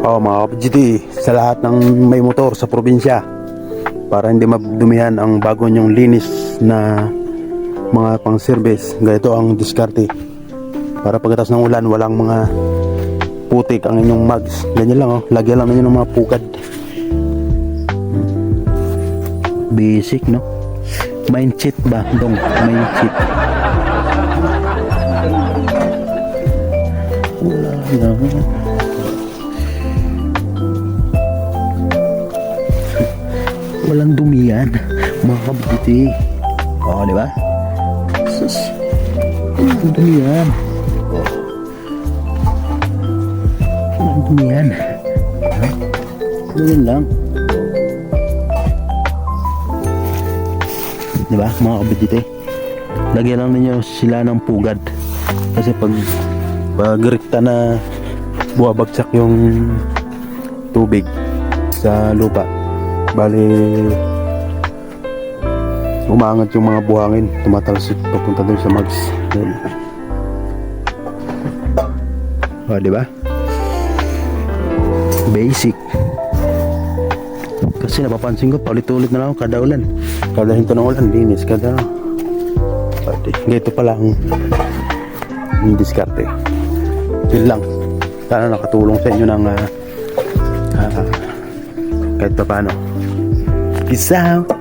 Mga kapatid, sa lahat ng may motor sa probinsya, para hindi madumihan ang bago nyong linis na mga pang service, ganito ang diskarte para pagkatapos ng ulan walang mga putik ang inyong mags. Ganyan lang, lagyan lang ninyo ng mga pukad. Basic, no? Mindset ba dong? Mindset. Wala lang. Walang dumi yan, mga kabiti. Di ba? Sus, walang dumi yan. Walang dumi yan. Ganyan lang. Di ba, mga kabiti? Lagyan lang ninyo sila ng pugad. Kasi pag rekta na buwabagsak yung tubig sa lupa, bali umaangat yung mga buhangin, tumatalsik papunta doon sa mags. Di ba? Basic. Kasi napapansin ko paulit-ulit na lang kada ulan, kada hinto ng ulan linis, kada ganito pala ang diskarte. Yun lang, sana nakatulong sa inyo ng kahit pa paano. Peace out.